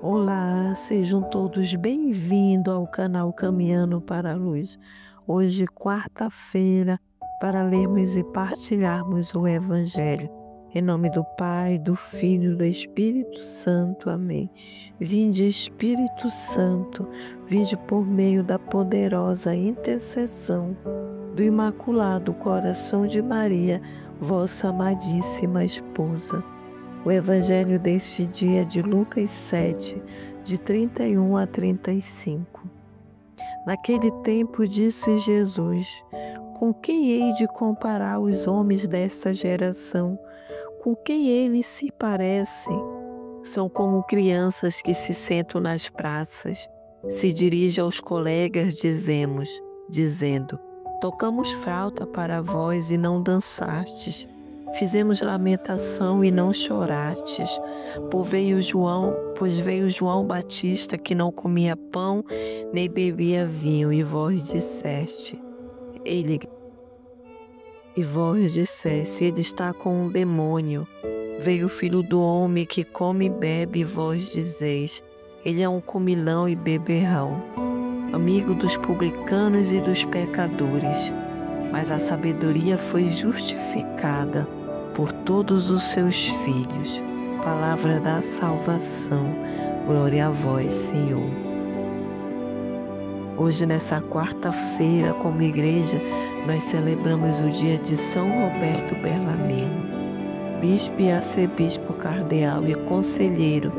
Olá, sejam todos bem-vindos ao canal Caminhando para a Luz. Hoje, quarta-feira, para lermos e partilharmos o Evangelho. Em nome do Pai, do Filho e do Espírito Santo. Amém. Vinde, Espírito Santo, vinde por meio da poderosa intercessão do Imaculado Coração de Maria, vossa amadíssima esposa. O Evangelho deste dia é de Lucas 7, de 31 a 35. Naquele tempo disse Jesus: com quem hei de comparar os homens desta geração? Com quem eles se parecem? São como crianças que se sentam nas praças, se dirigem aos colegas dizendo: tocamos flauta para vós e não dançastes. Fizemos lamentação e não chorastes, pois veio João Batista que não comia pão nem bebia vinho, e vós disseste, ele está com um demônio. Veio o Filho do Homem que come e bebe, e vós dizeis, ele é um comilão e beberrão, amigo dos publicanos e dos pecadores. Mas a sabedoria foi justificada por todos os seus filhos. Palavra da salvação. Glória a vós, Senhor. Hoje, nessa quarta-feira, como igreja, nós celebramos o dia de São Roberto Bellarmino, bispo e arcebispo cardeal e conselheiro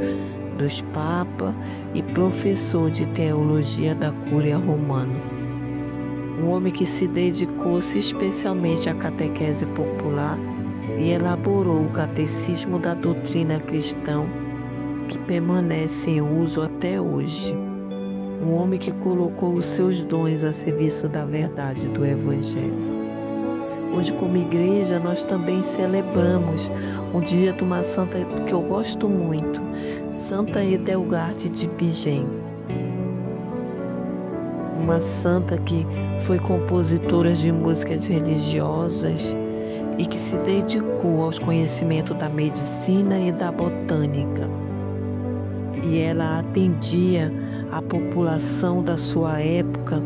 dos papas e professor de teologia da Cúria Romana. Um homem que se dedicou-se especialmente à catequese popular e elaborou o catecismo da doutrina cristã, que permanece em uso até hoje. Um homem que colocou os seus dons a serviço da verdade do Evangelho. Hoje, como igreja, nós também celebramos o dia de uma santa que eu gosto muito, Santa Edelgarde de Bingen. Uma santa que foi compositora de músicas religiosas e que se dedicou aos conhecimentos da medicina e da botânica. E ela atendia a população da sua época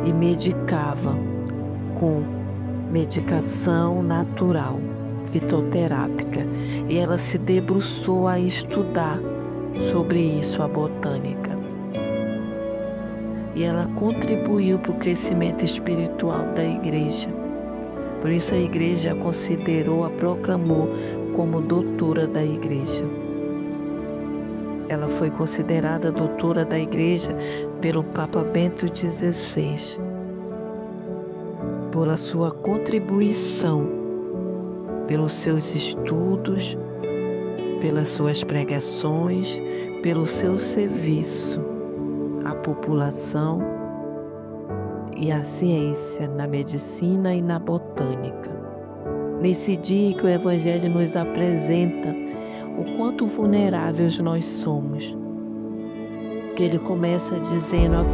e medicava com medicação natural, fitoterápica. E ela se debruçou a estudar sobre isso, a botânica. E ela contribuiu para o crescimento espiritual da igreja. Por isso a igreja a considerou, a proclamou como doutora da igreja. Ela foi considerada doutora da igreja pelo Papa Bento XVI, pela sua contribuição, pelos seus estudos, pelas suas pregações, pelo seu serviço à população e à ciência, na medicina e na botânica. Nesse dia que o Evangelho nos apresenta o quanto vulneráveis nós somos, que ele começa dizendo a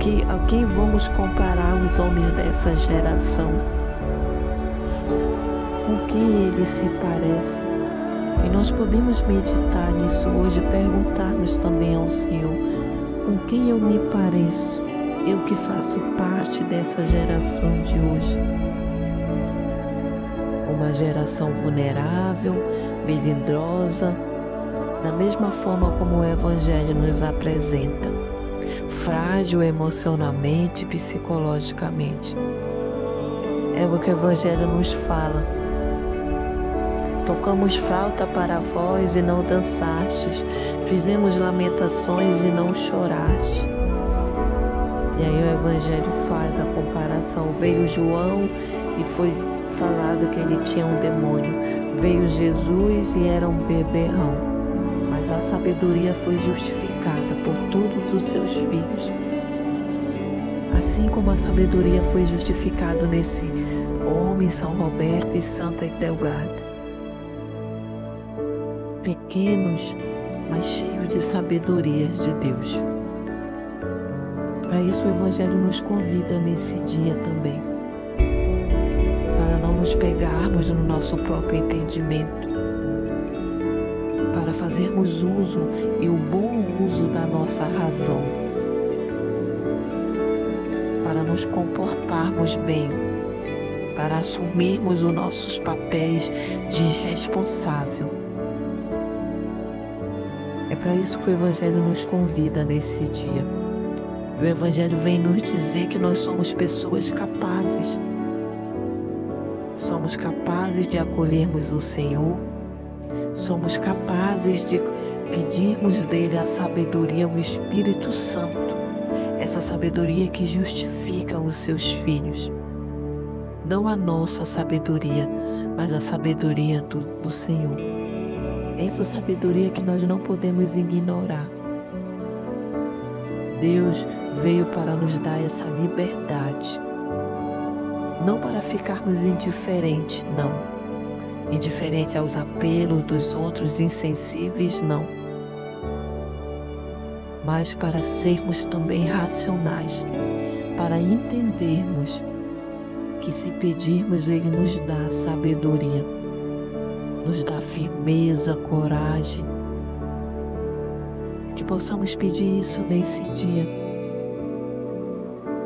quem vamos comparar os homens dessa geração, com quem eles se parecem. E nós podemos meditar nisso hoje, perguntarmos também ao Senhor, com quem eu me pareço? Eu que faço parte dessa geração de hoje. Uma geração vulnerável, melindrosa, da mesma forma como o Evangelho nos apresenta, frágil emocionalmente e psicologicamente. É o que o Evangelho nos fala. Tocamos flauta para vós e não dançastes, fizemos lamentações e não choraste. E aí o Evangelho faz a comparação. Veio João e foi falado que ele tinha um demônio. Veio Jesus e era um beberrão. Mas a sabedoria foi justificada por todos os seus filhos. Assim como a sabedoria foi justificada nesse homem, São Roberto e Santa Edelgarde. Pequenos, mas cheios de sabedorias de Deus. Para isso o Evangelho nos convida nesse dia também, para não nos pegarmos no nosso próprio entendimento, para fazer fazermos uso e o bom uso da nossa razão, para nos comportarmos bem, para assumirmos os nossos papéis de responsável. É para isso que o Evangelho nos convida nesse dia. O Evangelho vem nos dizer que nós somos pessoas capazes. Somos capazes de acolhermos o Senhor. Somos capazes de pedirmos dele a sabedoria, o Espírito Santo. Essa sabedoria que justifica os seus filhos. Não a nossa sabedoria, mas a sabedoria do Senhor. Essa sabedoria que nós não podemos ignorar. Deus veio para nos dar essa liberdade. Não para ficarmos indiferentes, não. Indiferente aos apelos dos outros, insensíveis, não. Mas para sermos também racionais, para entendermos que se pedirmos, Ele nos dá sabedoria, nos dá firmeza, coragem. Que possamos pedir isso nesse dia.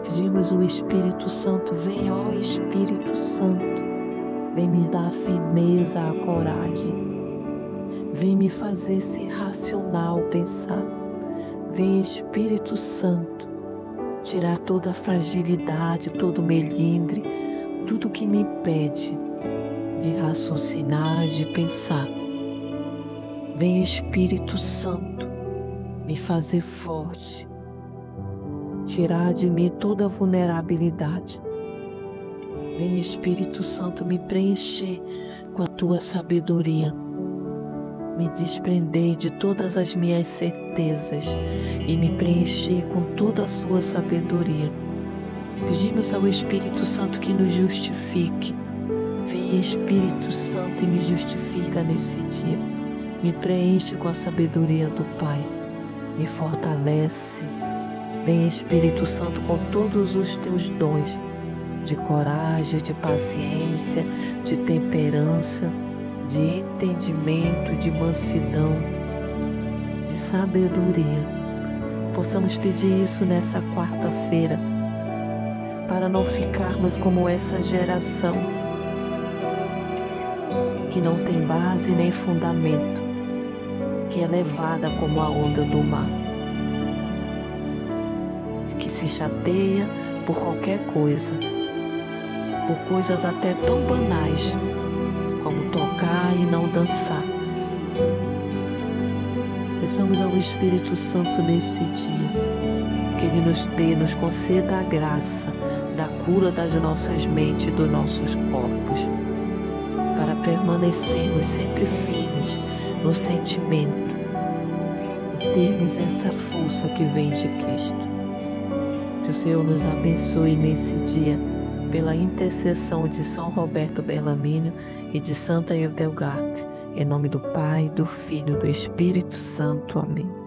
Pedimos o Espírito Santo, vem, ó Espírito Santo, vem me dar a firmeza, a coragem. Vem me fazer ser racional, pensar. Vem, Espírito Santo, tirar toda a fragilidade, todo o melindre, tudo que me impede de raciocinar, de pensar. Vem, Espírito Santo, me fazer forte, tirar de mim toda a vulnerabilidade. Vem, Espírito Santo, me preencher com a tua sabedoria, me desprender de todas as minhas certezas e me preencher com toda a sua sabedoria. Pedimos ao Espírito Santo que nos justifique. Vem, Espírito Santo, e me justifica nesse dia. Me preenche com a sabedoria do Pai. Me fortalece. Vem, Espírito Santo, com todos os teus dons de coragem, de paciência, de temperança, de entendimento, de mansidão, de sabedoria. Possamos pedir isso nessa quarta-feira, para não ficarmos como essa geração que não tem base nem fundamento, que é levada como a onda do mar, que se chateia por qualquer coisa, por coisas até tão banais como tocar e não dançar. Peçamos ao Espírito Santo nesse dia que Ele nos conceda a graça da cura das nossas mentes e dos nossos corpos, para permanecermos sempre firmes no sentimento e termos essa força que vem de Cristo. Que o Senhor nos abençoe nesse dia, pela intercessão de São Roberto Bellarmino e de Santa Hildegarda. Em nome do Pai, do Filho e do Espírito Santo. Amém.